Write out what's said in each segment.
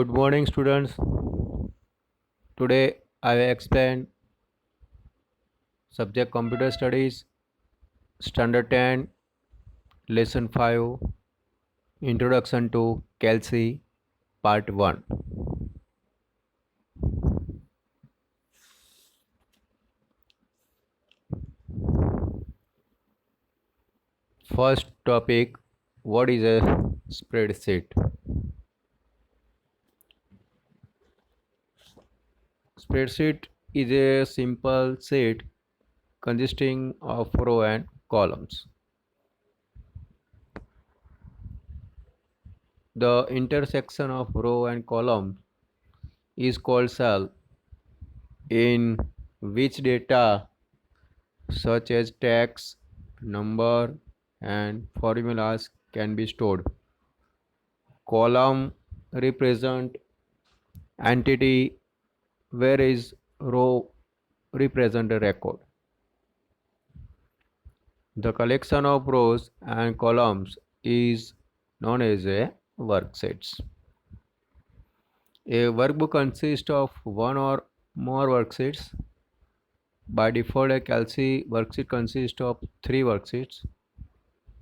Good morning, students. Today I will explain subject computer studies, standard 10, lesson 5, introduction to Kelsey, part 1. First topic, what is a spreadsheet? Spreadsheet is a simple sheet consisting of row and columns. The intersection of row and column is called cell, in which data such as text, number, and formulas can be stored. Column represent entity, whereas row represent a record. The collection of rows and columns is known as a worksheets. A workbook consists of one or more worksheets. By default, a Kelsey worksheet consists of 3 worksheets.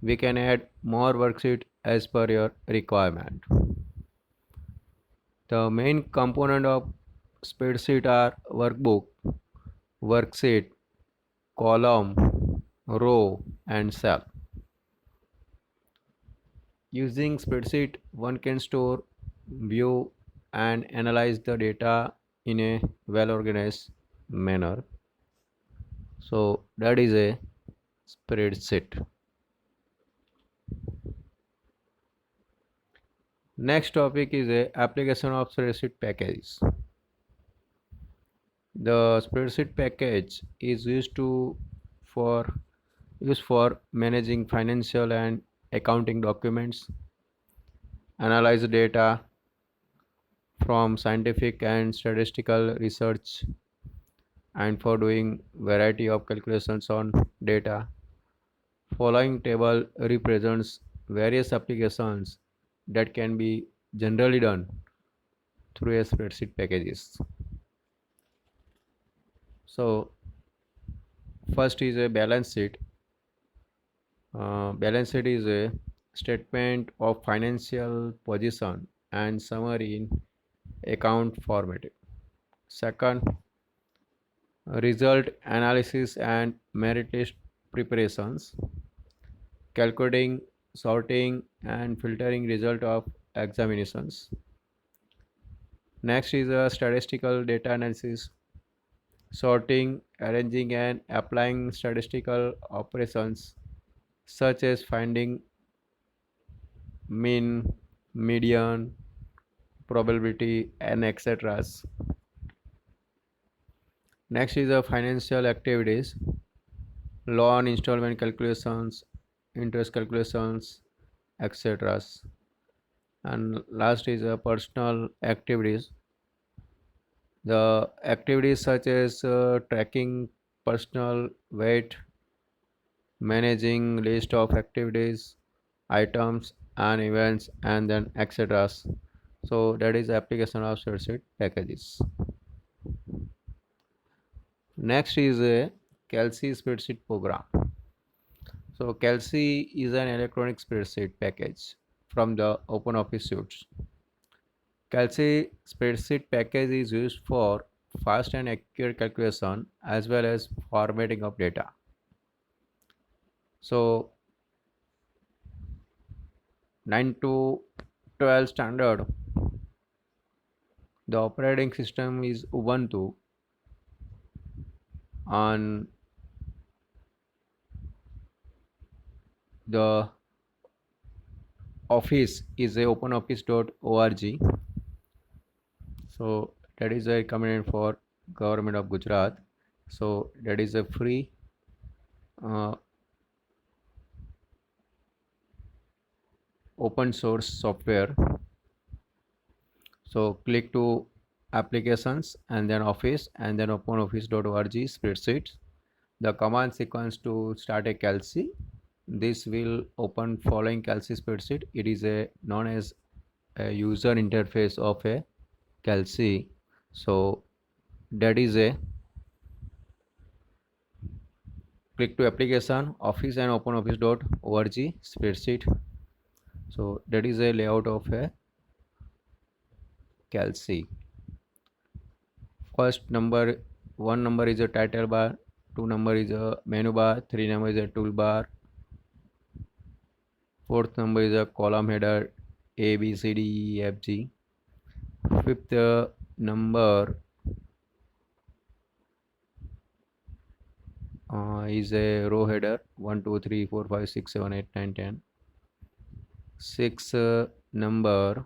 We can add more worksheets as per your requirement. The main component of spreadsheet are workbook, worksheet, column, row, and cell. Using spreadsheet, one can store, view, and analyze the data in a well organized manner. So that is a spreadsheet. Next topic is a application of spreadsheet packages. The spreadsheet package is for used for managing financial and accounting documents, analyze data from scientific and statistical research, and for doing variety of calculations on data. Following table represents various applications that can be generally done through a spreadsheet packages. So first is a balance sheet. Balance sheet is a statement of financial position and summary in account format. Second, result analysis and merit list preparations, calculating, sorting, and filtering result of examinations. Next is a statistical data analysis, sorting, arranging, and applying statistical operations such as finding mean, median, probability, and etc. Next is the financial activities, loan installment calculations, interest calculations, etc. And last is personal activities. The activities such as tracking personal weight, managing list of activities, items and events, and then etc. So that is application of spreadsheet packages. Next is a Kelsey spreadsheet program. So Kelsey is an electronic spreadsheet package from the OpenOffice suites. Kelsey spreadsheet package is used for fast and accurate calculation as well as formatting of data. So 9 to 12 standard, the operating system is Ubuntu, and the office is a openoffice.org. So that is a recommended for government of Gujarat. So that is a free open source software. So click to applications and then office and then openoffice.org spreadsheets. The command sequence to start a Kelsey. This will open following Kelsey spreadsheet. It is a known as a user interface of a Kelsey. So that is a click to application office and open office.org spreadsheet. So that is a layout of a Kelsey. First number, one number is a title bar, two number is a menu bar, three number is a toolbar, fourth number is a column header A B C D E F G, fifth number is a row header 1 2 3 4 5 6 7 8 9 10. Sixth number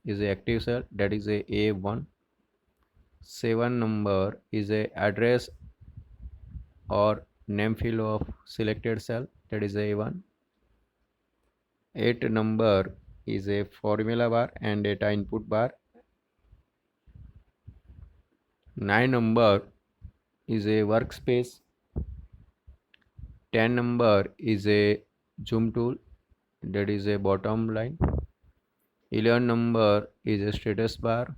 is a active cell, that is a A1. Seven number is a address or name field of selected cell, that is A1. 8 number is a formula bar and data input bar. 9 number is a workspace. 10 number is a zoom tool, that is a bottom line. 11 number is a status bar.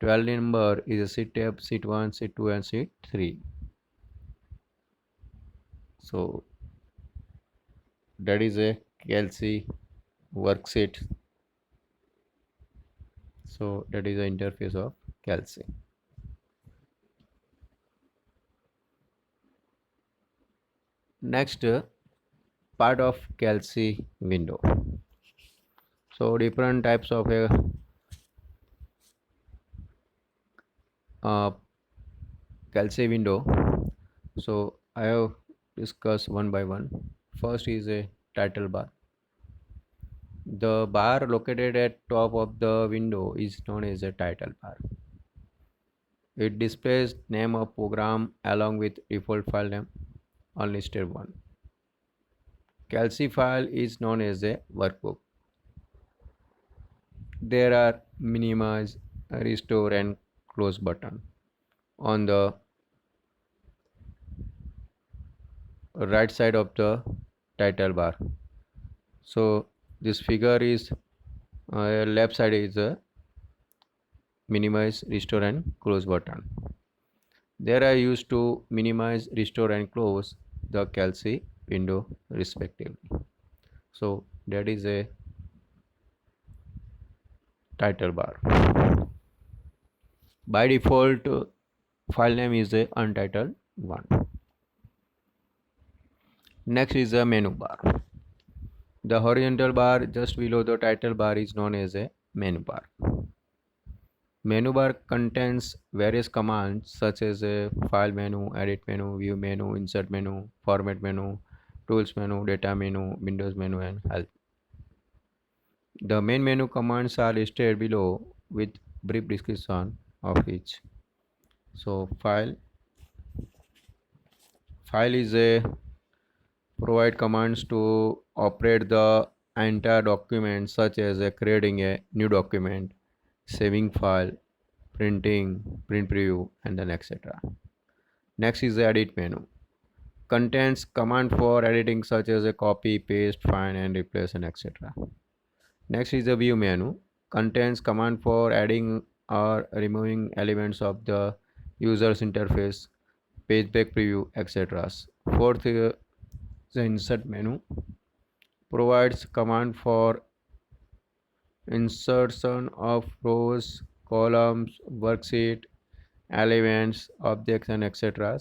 12 number is a seat tab, seat 1, seat 2 and seat 3. So that is a Kelsey worksheet. So that is the interface of Kelsey. Next part of Kelsey window. So different types of a Kelsey window. So I have discussed one by one. First is a title bar. The bar located at top of the window is known as a title bar. It displays name of program along with default file name unlisted one. Kelsey file is known as a workbook. There are minimize, restore and close button on the right side of the title bar. So this figure is left side is a minimize, restore and close button. There are used to minimize, restore and close the Kelsey window respectively. So that is a title bar. By default file name is a untitled one. Next is a menu bar. The horizontal bar just below the title bar is known as a menu bar. Menu bar contains various commands such as a file menu, edit menu, view menu, insert menu, format menu, tools menu, data menu, windows menu and help. The main menu commands are listed below with brief description of each. So file is a provide commands to operate the entire document such as creating a new document, saving file, printing, print preview and then etc. Next is the edit menu. Contains command for editing such as a copy, paste, find and replace and etc. Next is the view menu. Contains command for adding or removing elements of the user's interface, page break preview, etc. Fourth is the insert menu. Provides command for insertion of rows, columns, worksheet, elements, objects and etc.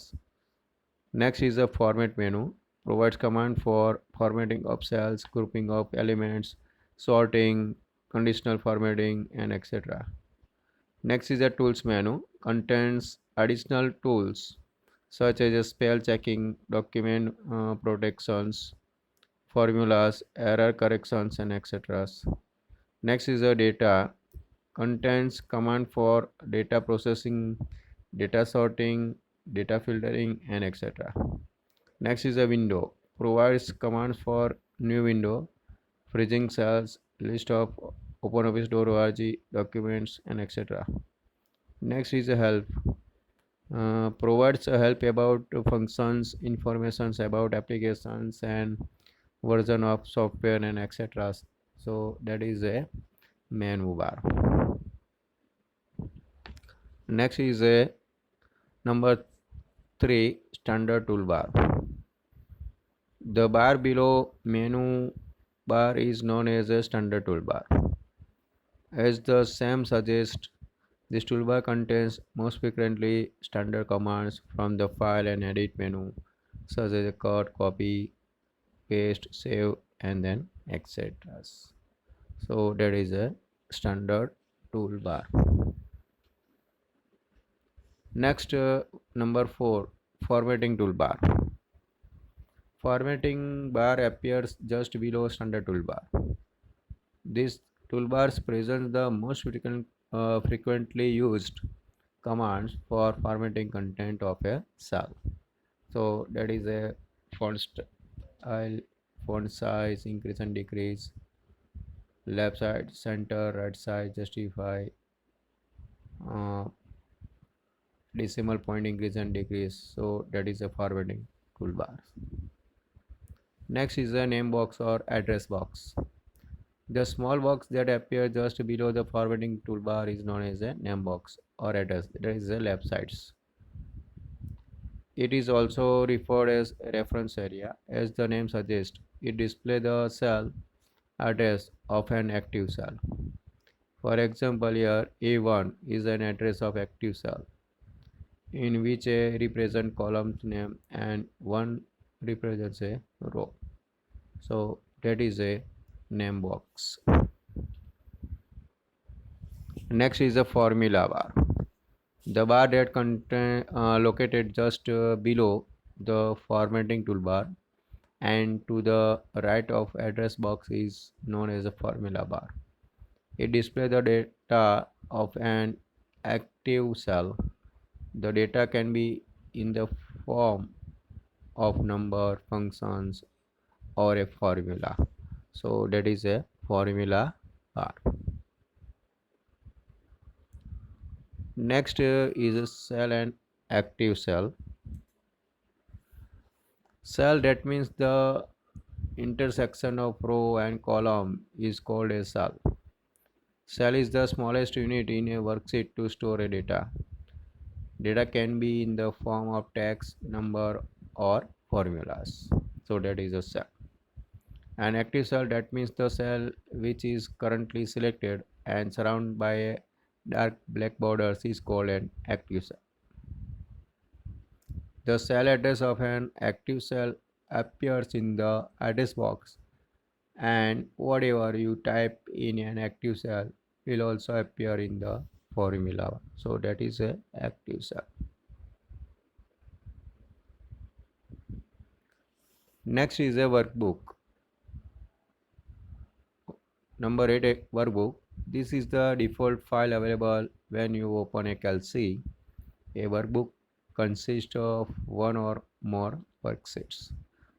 Next is the format menu. Provides command for formatting of cells, grouping of elements, sorting, conditional formatting and etc. Next is the tools menu. Contains additional tools such as spell checking, document protections, formulas, error corrections and etc. Next is the data. Contains command for data processing, data sorting, data filtering and etc. Next is a window. Provides commands for new window, freezing cells, list of OpenOffice.org documents and etc. Next is a help. Provides a help about functions, informations about applications and version of software and etc. So that is a menu bar. Next is a number 3 standard toolbar. The bar below menu bar is known as a standard toolbar. As the same suggests, this toolbar contains most frequently standard commands from the file and edit menu, such as cut, copy, paste, save, and then etc. So that is a standard toolbar. Next, number 4, formatting toolbar. Formatting bar appears just below standard toolbar. This toolbars presents the most frequently used commands for formatting content of a cell. So that is a font style, font size, increase and decrease, left side, center, right side, justify, uh, decimal point increase and decrease. So that is a formatting toolbar. Next is the name box or address box. The small box that appears just below the formatting toolbar is known as a name box or address. That is the left sides. It is also referred as a reference area. As the name suggests, it displays the cell address of an active cell. For example, here A1 is an address of active cell in which A represents column name and 1 represents a row. So that is a name box. Next is a formula bar. The bar that located just below the formatting toolbar and to the right of address box is known as a formula bar. It displays the data of an active cell. The data can be in the form of number, functions, or a formula. So that is a formula bar. Next is a cell and active cell. Cell, that means the intersection of row and column, is called a cell. Cell is the smallest unit in a worksheet to store a data. Data can be in the form of text, number, or formulas. So that is a cell. An active cell, that means the cell which is currently selected and surrounded by a dark black borders is called an active cell. The cell address of an active cell appears in the address box, and whatever you type in an active cell will also appear in the formula. So that is a active cell. Next is a workbook. Number 8, a workbook. This is the default file available when you open a CalC. A workbook consists of one or more worksheets.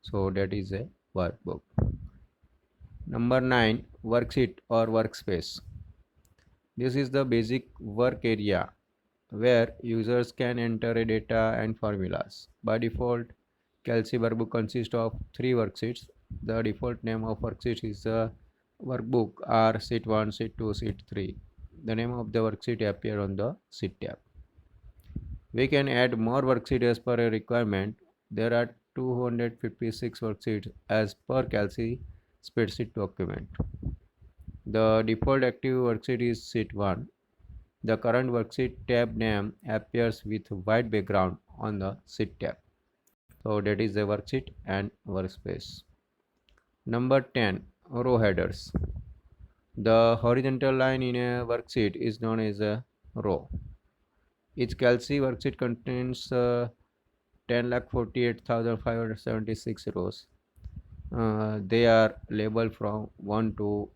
So that is a workbook. Number 9, worksheet or workspace. This is the basic work area where users can enter data and formulas. By default, CalC workbook consists of 3 worksheets. The default name of worksheet is workbook are sheet 1, sheet 2, sheet 3. The name of the worksheet appears on the sheet tab. We can add more worksheets as per a requirement. There are 256 worksheets as per CalC spreadsheet document. The default active worksheet is sheet 1. The current worksheet tab name appears with white background on the sheet tab. So that is the worksheet and workspace. Number 10, row headers. The horizontal line in a worksheet is known as a row. Each CalC worksheet contains 10,48,576 rows. They are labeled from 1 to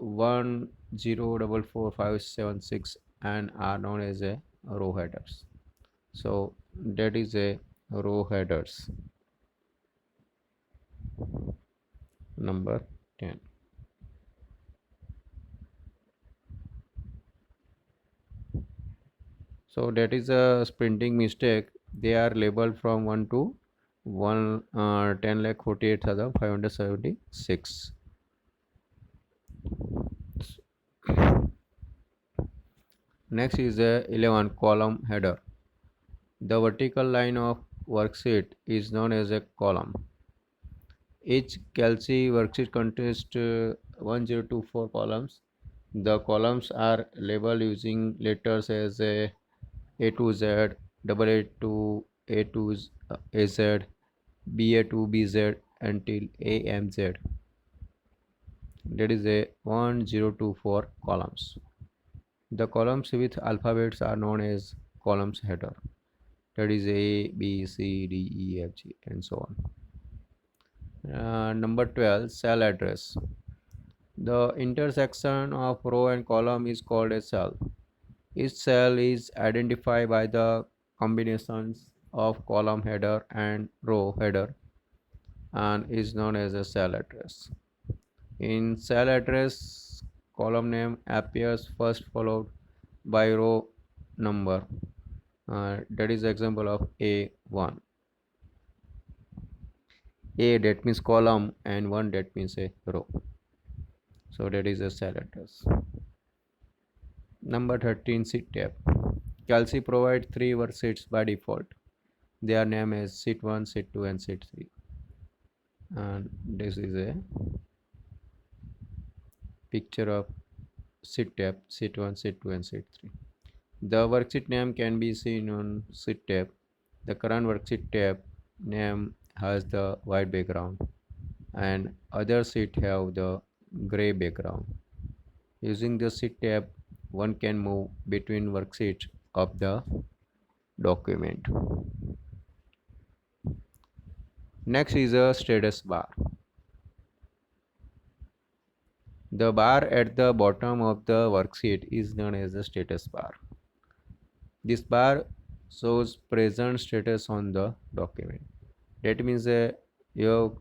1044576 and are known as a row headers. So that is a row headers. Number 10. So that is a printing mistake. They are labeled from 1 to 10,48,576. Next is a 11 column header. The vertical line of worksheet is known as a column. Each Kelsey worksheet contains 1024 columns. The columns are labeled using letters as A to Z, double A to A to AZ, BA to BZ until AMZ. That is a 1024 columns. The columns with alphabets are known as columns header. That is A, B, C, D, E, F, G, and so on. Number 12, cell address. The intersection of row and column is called a cell. Each cell is identified by the combinations of column header and row header and is known as a cell address. In cell address, column name appears first followed by row number. That is example of A1. A that means column and 1 that means a row. So that is a cell address. Number 13, sheet tab. Kelsey provides 3 worksheets by default. Their name is sheet 1, sheet 2 and sheet 3. And this is a picture of sheet tab, sheet 1, sheet 2 and sheet 3. The worksheet name can be seen on sheet tab. The current worksheet tab name has the white background and other sheet have the gray background. Using the sheet tab, one can move between worksheets of the document. Next is a status bar. The bar at the bottom of the worksheet is known as a status bar. This bar shows present status on the document. That means you're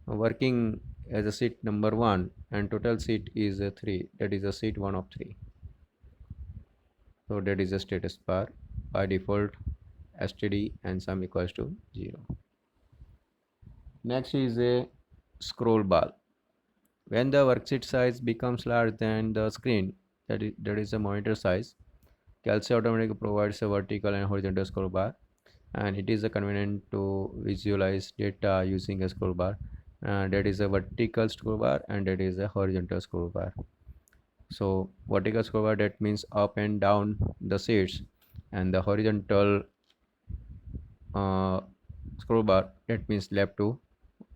working as a sheet number 1 and total sheet is 3. That is a sheet 1 of 3. So that is a status bar. By default, std and sum equals to 0. Next is a scroll bar. When the worksheet size becomes larger than the screen, that is a monitor size, Kelsey automatically provides a vertical and horizontal scroll bar, and it is convenient to visualize data using a scroll bar. That is a vertical scroll bar and that is a horizontal scroll bar. So vertical scroll bar, that means up and down the sheets, and the horizontal scroll bar, that means left to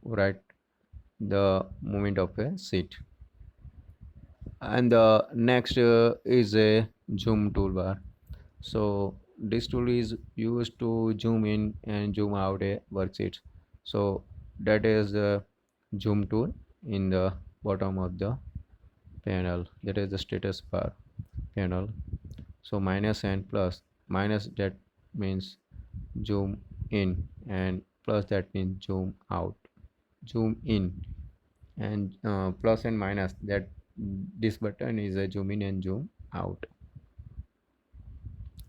right the movement of a sheet. And the next is a zoom toolbar. So this tool is used to zoom in and zoom out a worksheet. So that is the zoom tool in the bottom of the panel. That is the status bar panel. So minus and plus. Minus, that means zoom in, and plus that means zoom out. Zoom in, and plus and minus, that this button is a zoom in and zoom out.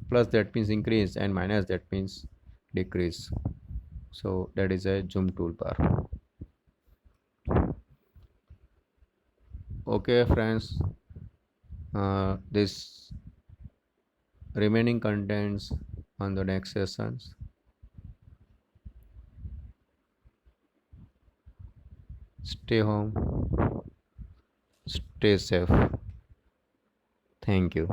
Plus that means increase and minus that means decrease. So that is a zoom toolbar. Okay friends, this remaining contents on the next sessions. Stay home, stay safe. Thank you.